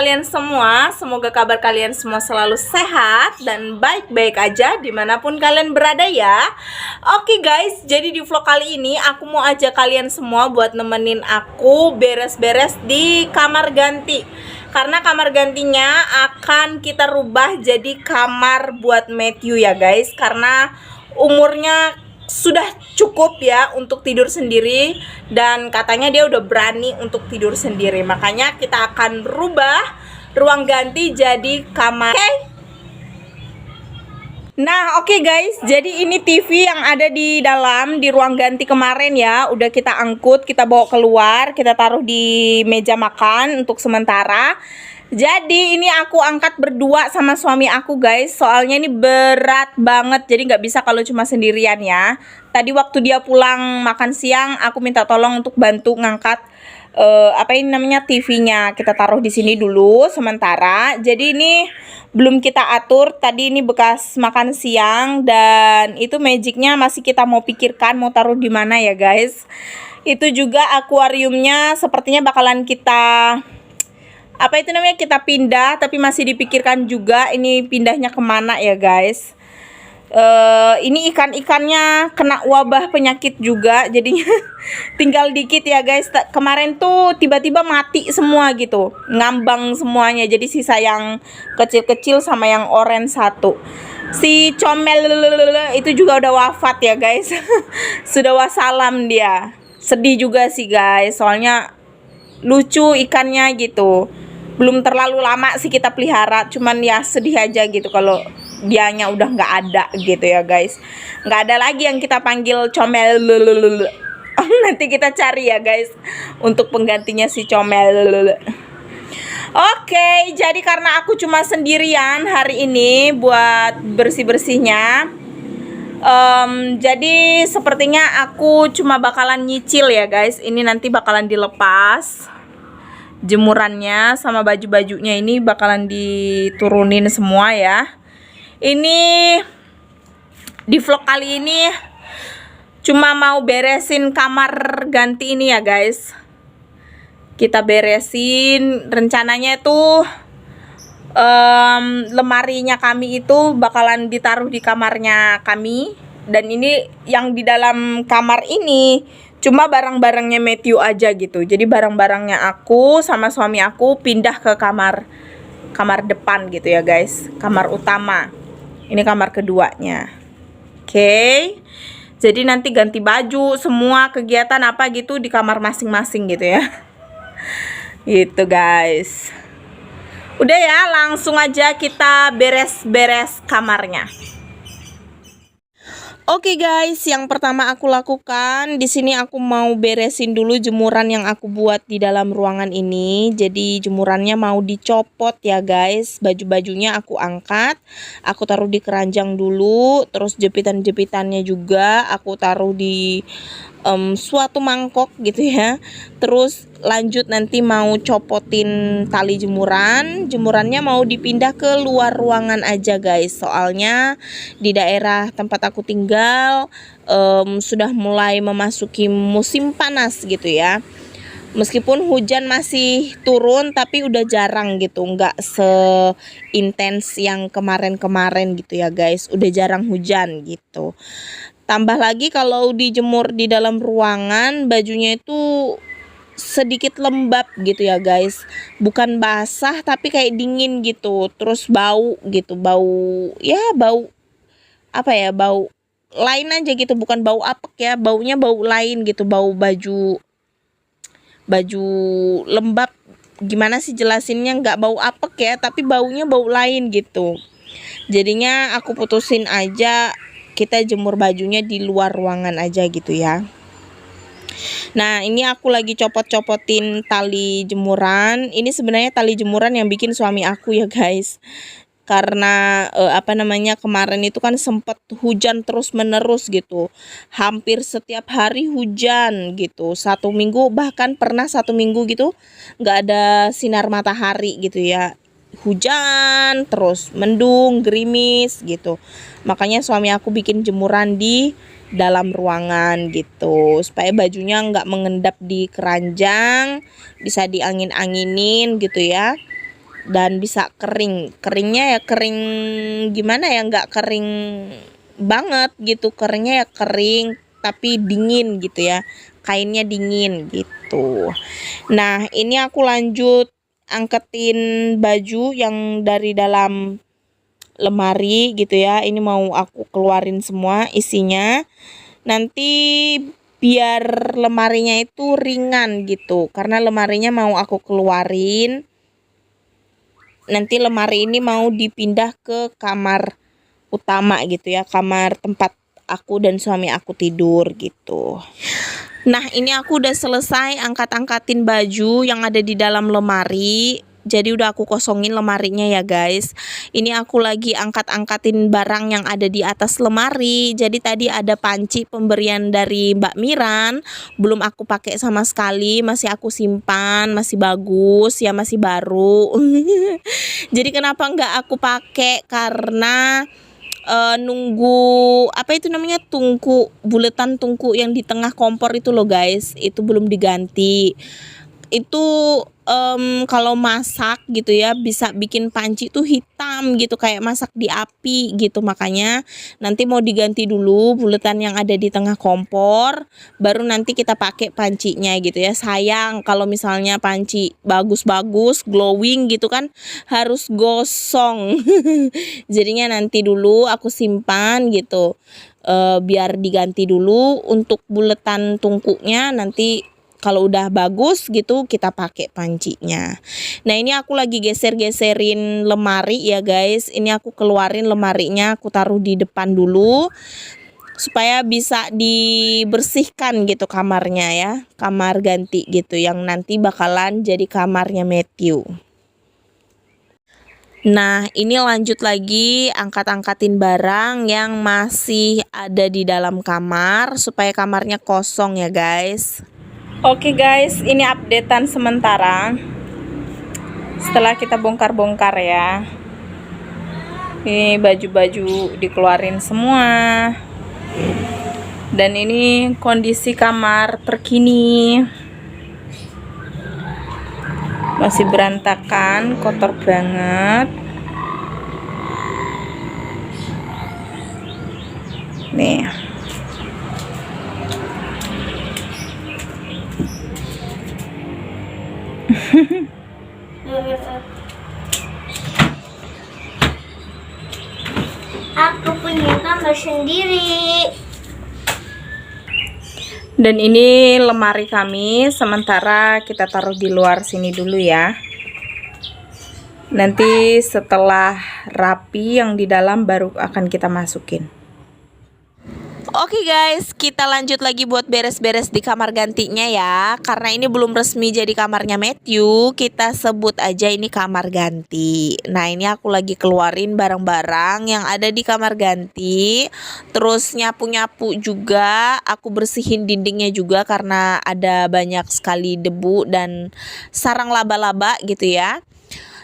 kalian semua? Semoga kabar kalian semua selalu sehat dan baik-baik aja dimanapun kalian berada ya. Oke guys, jadi di vlog kali ini aku mau ajak kalian semua buat nemenin aku beres-beres di kamar ganti. Karena kamar gantinya akan kita rubah jadi kamar buat Matthew ya guys. Karena umurnya sudah cukup ya untuk tidur sendiri, dan katanya dia udah berani untuk tidur sendiri. Makanya kita akan rubah ruang ganti jadi kamar. Nah, oke guys, jadi ini TV yang ada di dalam di ruang ganti kemarin ya, udah kita angkut, kita bawa keluar, kita taruh di meja makan untuk sementara. Jadi ini aku angkat berdua sama suami aku guys, soalnya ini berat banget, jadi nggak bisa kalau cuma sendirian ya. Tadi waktu dia pulang makan siang, aku minta tolong untuk bantu ngangkat apa ini namanya, TV-nya. Kita taruh di sini dulu sementara. Jadi ini belum kita atur, tadi ini bekas makan siang, dan itu magicnya masih kita mau pikirkan mau taruh di mana ya guys. Itu juga akuariumnya sepertinya bakalan kita apa itu namanya, kita pindah, tapi masih dipikirkan juga ini pindahnya kemana ya guys. Ini ikan-ikannya kena wabah penyakit juga, jadinya tinggal dikit ya guys. Kemarin tuh tiba-tiba mati semua gitu, ngambang semuanya, jadi sisa yang kecil-kecil sama yang orange satu. Si comel itu juga udah wafat ya guys. Sudah wassalam dia. Sedih juga sih guys, soalnya lucu ikannya gitu. Belum terlalu lama sih kita pelihara, cuman ya sedih aja gitu kalau dianya udah nggak ada gitu ya guys. Nggak ada lagi yang kita panggil comel. Nanti kita cari ya guys untuk penggantinya si comel. Oke, jadi karena aku cuma sendirian hari ini buat bersih-bersihnya, jadi sepertinya aku cuma bakalan nyicil ya guys. Ini nanti bakalan dilepas jemurannya sama baju-bajunya, ini bakalan diturunin semua ya. Ini di vlog kali ini cuma mau beresin kamar ganti ini ya guys. Kita beresin, rencananya itu lemarinya kami itu bakalan ditaruh di kamarnya kami, dan ini yang di dalam kamar ini cuma barang-barangnya Matthew aja gitu. Jadi barang-barangnya aku sama suami aku pindah ke kamar depan gitu ya guys, kamar utama. Ini kamar keduanya. Oke. Jadi nanti ganti baju, semua kegiatan apa gitu di kamar masing-masing gitu ya. Gitu guys. Udah ya, langsung aja kita beres-beres kamarnya. Oke guys, yang pertama aku lakukan di sini, aku mau beresin dulu jemuran yang aku buat di dalam ruangan ini. Jadi jemurannya mau dicopot ya guys. Baju-bajunya aku angkat, aku taruh di keranjang dulu. Terus jepitan-jepitannya juga aku taruh di suatu mangkok gitu ya. Terus lanjut nanti mau copotin tali jemurannya mau dipindah ke luar ruangan aja guys. Soalnya di daerah tempat aku tinggal sudah mulai memasuki musim panas gitu ya. Meskipun hujan masih turun, tapi udah jarang gitu, nggak seintens yang kemarin-kemarin gitu ya guys. Udah jarang hujan gitu. Tambah lagi kalau dijemur di dalam ruangan, bajunya itu sedikit lembab gitu ya guys. Bukan basah tapi kayak dingin gitu. Terus bau gitu, bau ya, bau apa ya, bau lain aja gitu, bukan bau apek ya, baunya bau lain gitu, bau baju lembab. Gimana sih jelasinnya, nggak bau apek ya, tapi baunya bau lain gitu. Jadinya aku putusin aja, kita jemur bajunya di luar ruangan aja gitu ya. Nah, ini aku lagi copot-copotin tali jemuran. Ini sebenarnya tali jemuran yang bikin suami aku ya guys. Karena apa namanya, kemarin itu kan sempet hujan terus menerus gitu. Hampir setiap hari hujan gitu. 1 minggu, bahkan pernah 1 minggu gitu nggak ada sinar matahari gitu ya. Hujan terus, mendung, gerimis gitu. Makanya suami aku bikin jemuran di dalam ruangan gitu, supaya bajunya nggak mengendap di keranjang, bisa diangin-anginin gitu ya. dan bisa kering. Keringnya ya kering gimana ya, nggak kering banget gitu, keringnya ya kering tapi dingin gitu ya, kainnya dingin gitu. Nah ini aku lanjut angketin baju yang dari dalam lemari gitu ya. Ini mau aku keluarin semua isinya, nanti biar lemarinya itu ringan gitu, karena lemarinya mau aku keluarin. Nanti lemari ini mau dipindah ke kamar utama gitu ya, kamar tempat aku dan suami aku tidur gitu. Nah ini aku udah selesai angkat-angkatin baju yang ada di dalam lemari. Jadi udah aku kosongin lemarinya ya guys. Ini aku lagi angkat-angkatin barang yang ada di atas lemari. Jadi tadi ada panci pemberian dari Mbak Miran, belum aku pakai sama sekali, masih aku simpan, masih bagus ya, masih baru. Jadi kenapa nggak aku pakai, karena nunggu apa itu namanya, tungku, buletan tungku yang di tengah kompor itu loh guys, itu belum diganti. Itu kalau masak gitu ya bisa bikin panci tuh hitam gitu, kayak masak di api gitu. Makanya nanti mau diganti dulu buletan yang ada di tengah kompor, baru nanti kita pakai pancinya gitu ya. Sayang kalau misalnya panci bagus-bagus glowing gitu kan, harus gosong. Jadinya nanti dulu aku simpan gitu, biar diganti dulu. Untuk buletan tungkunya nanti kalau udah bagus gitu kita pakai pancinya. Nah ini aku lagi geser-geserin lemari ya guys. Ini aku keluarin lemarinya, aku taruh di depan dulu supaya bisa dibersihkan gitu kamarnya ya, kamar ganti gitu yang nanti bakalan jadi kamarnya Matthew. Nah ini lanjut lagi angkat-angkatin barang yang masih ada di dalam kamar supaya kamarnya kosong ya guys. Oke guys, ini updatean sementara setelah kita bongkar-bongkar ya. Ini baju-baju dikeluarin semua. Dan ini kondisi kamar terkini. Masih berantakan, kotor banget. Nih. Aku punya kamar sendiri. Dan ini lemari kami, sementara kita taruh di luar sini dulu ya. Nanti setelah rapi yang di dalam baru akan kita masukin. Oke guys, kita lanjut lagi buat beres-beres di kamar gantinya ya. Karena ini belum resmi jadi kamarnya Matthew, kita sebut aja ini kamar ganti. Nah ini aku lagi keluarin barang-barang yang ada di kamar ganti. Terus nyapu-nyapu juga, aku bersihin dindingnya juga karena ada banyak sekali debu dan sarang laba-laba gitu ya.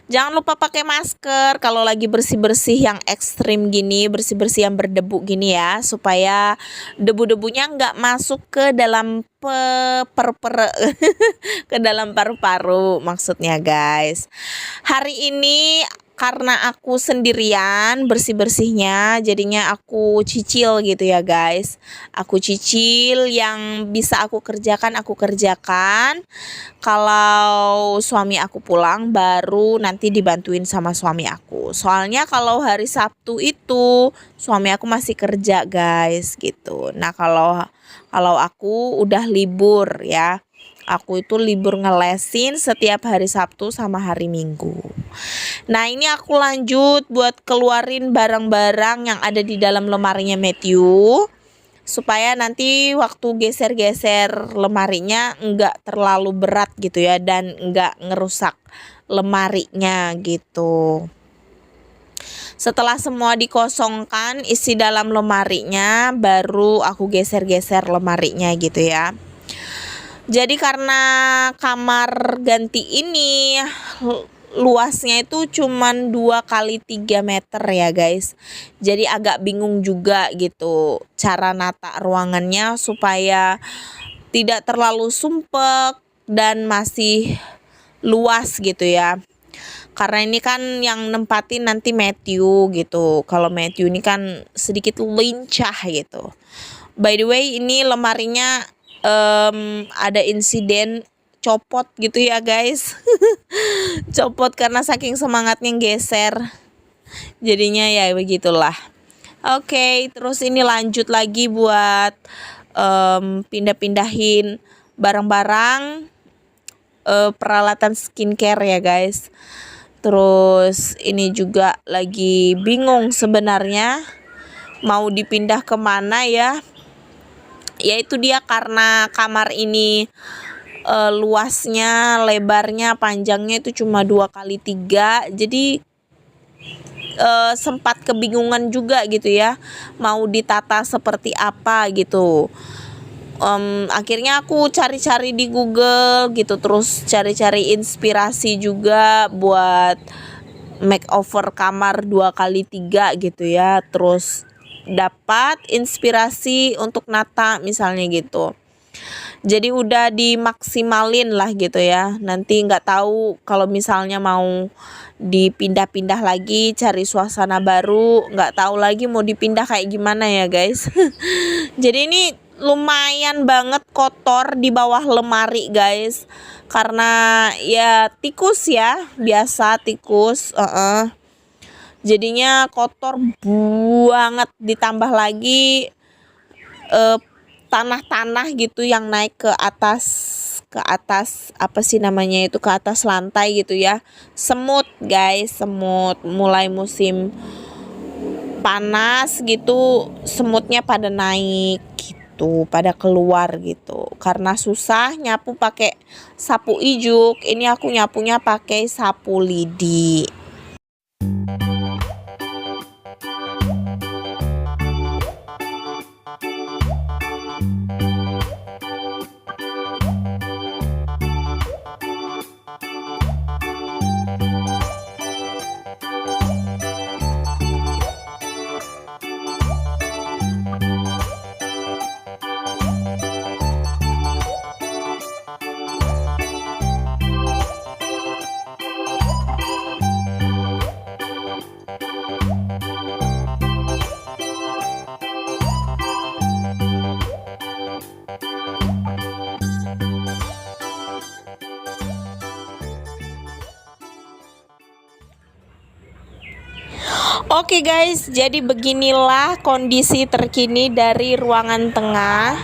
Jangan lupa pakai masker kalau lagi bersih-bersih yang ekstrim gini, bersih-bersih yang berdebu gini ya, supaya debu-debunya nggak masuk ke dalam ke dalam paru-paru maksudnya guys. Hari ini karena aku sendirian bersih-bersihnya, jadinya aku cicil gitu ya guys. Aku cicil yang bisa aku kerjakan, aku kerjakan. Kalau suami aku pulang baru nanti dibantuin sama suami aku. Soalnya kalau hari Sabtu itu suami aku masih kerja guys gitu. Nah kalau aku udah libur ya. Aku itu libur ngelesin setiap hari Sabtu sama hari Minggu. Nah ini aku lanjut buat keluarin barang-barang yang ada di dalam lemarinya Matthew, supaya nanti waktu geser-geser lemarinya enggak terlalu berat gitu ya, dan enggak ngerusak lemarinya gitu. Setelah semua dikosongkan isi dalam lemarinya, baru aku geser-geser lemarinya gitu ya. Jadi karena kamar ganti ini luasnya itu cuman 2 kali 3 meter ya guys. Jadi agak bingung juga gitu cara nata ruangannya supaya tidak terlalu sumpek dan masih luas gitu ya. Karena ini kan yang nempatin nanti Matthew gitu. Kalau Matthew ini kan sedikit lincah gitu. By the way, ini lemarinya ada insiden copot gitu ya guys. Copot karena saking semangatnya geser. Jadinya ya begitulah. Oke, terus ini lanjut lagi buat pindah-pindahin barang-barang peralatan skincare ya guys. Terus ini juga lagi bingung sebenarnya mau dipindah kemana ya. Yaitu dia karena kamar ini luasnya, lebarnya, panjangnya itu cuma 2x3. Jadi sempat kebingungan juga gitu ya. Mau ditata seperti apa gitu. Akhirnya aku cari-cari di Google gitu, terus cari-cari inspirasi juga buat makeover kamar 2x3 gitu ya, terus dapat inspirasi untuk nata misalnya gitu. Jadi udah dimaksimalin lah gitu ya. Nanti nggak tahu kalau misalnya mau dipindah-pindah lagi, cari suasana baru, nggak tahu lagi mau dipindah kayak gimana ya guys. Jadi ini lumayan banget kotor di bawah lemari guys, karena ya tikus ya, biasa tikus. Jadinya kotor banget, ditambah lagi tanah-tanah gitu yang naik ke atas apa sih namanya itu, ke atas lantai gitu ya. Semut guys, semut. Mulai musim panas gitu, semutnya pada naik gitu, pada keluar gitu. Karena susah nyapu pakai sapu ijuk, ini aku nyapunya pakai sapu lidi. Oke guys, jadi beginilah kondisi terkini dari ruangan tengah.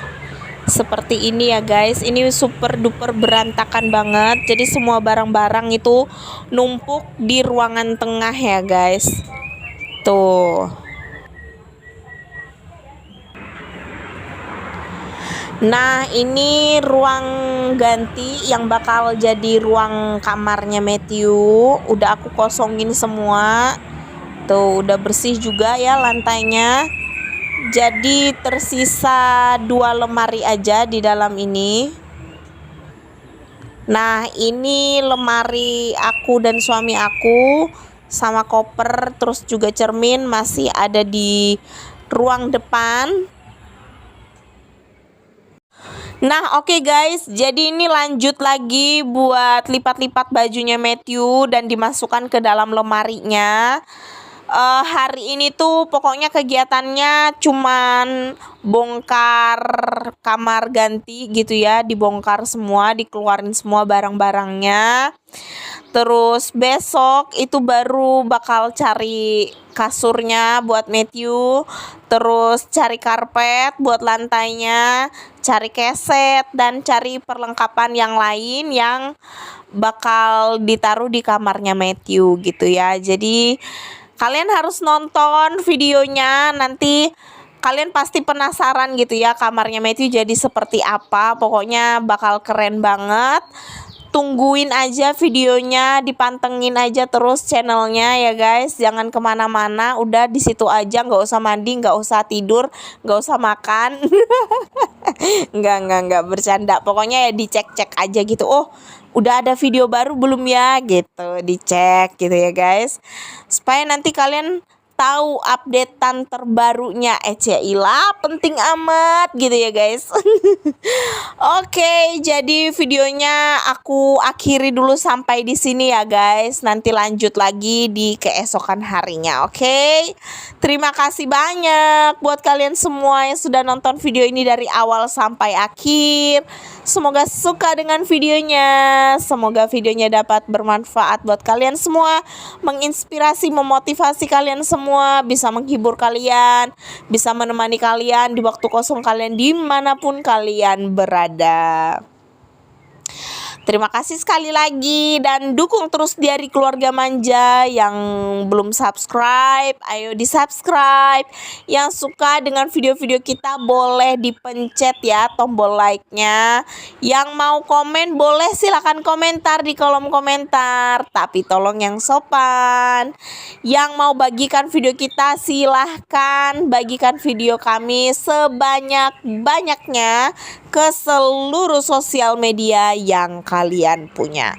Seperti ini ya guys, ini super duper berantakan banget. Jadi semua barang-barang itu numpuk di ruangan tengah ya guys. Tuh. Nah, ini ruang ganti yang bakal jadi ruang kamarnya Matthew. Udah aku kosongin semua. Tuh, udah bersih juga ya lantainya. Jadi tersisa 2 lemari aja di dalam ini. Nah, ini lemari aku dan suami aku, sama koper, terus juga cermin masih ada di ruang depan. Nah, oke guys, jadi ini lanjut lagi buat lipat-lipat bajunya Matthew dan dimasukkan ke dalam lemarinya. Hari ini tuh pokoknya kegiatannya cuman bongkar kamar ganti gitu ya, dibongkar semua, dikeluarin semua barang-barangnya. Terus besok itu baru bakal cari kasurnya buat Matthew, terus cari karpet buat lantainya, cari keset, dan cari perlengkapan yang lain yang bakal ditaruh di kamarnya Matthew gitu ya. Jadi kalian harus nonton videonya, nanti kalian pasti penasaran gitu ya kamarnya Matthew jadi seperti apa. Pokoknya bakal keren banget. Tungguin aja videonya, dipantengin aja terus channelnya ya guys. Jangan kemana-mana, udah di situ aja, nggak usah mandi, nggak usah tidur, nggak usah makan. Nggak bercanda. Pokoknya ya dicek-cek aja gitu. Oh, udah ada video baru belum ya gitu, dicek gitu ya guys, supaya nanti kalian tahu updatean terbarunya. Cailah penting amat gitu ya guys. Oke, jadi videonya aku akhiri dulu sampai di sini ya guys. Nanti lanjut lagi di keesokan harinya. Oke. Terima kasih banyak buat kalian semua yang sudah nonton video ini dari awal sampai akhir. Semoga suka dengan videonya. Semoga videonya dapat bermanfaat buat kalian semua, menginspirasi, memotivasi kalian semua, bisa menghibur kalian, bisa menemani kalian di waktu kosong kalian dimanapun kalian berada. Terima kasih sekali lagi dan dukung terus Diari Keluarga Manja. Yang belum subscribe, ayo di subscribe. Yang suka dengan video-video kita boleh dipencet ya tombol like-nya. Yang mau komen boleh silakan komentar di kolom komentar, tapi tolong yang sopan. Yang mau bagikan video kita silahkan bagikan video kami sebanyak-banyaknya ke seluruh sosial media yang kalian punya.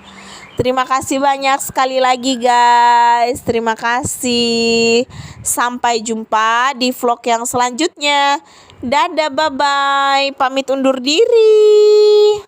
Terima kasih banyak sekali lagi guys. Terima kasih. Sampai jumpa di vlog yang selanjutnya. Dadah, bye-bye. Pamit undur diri.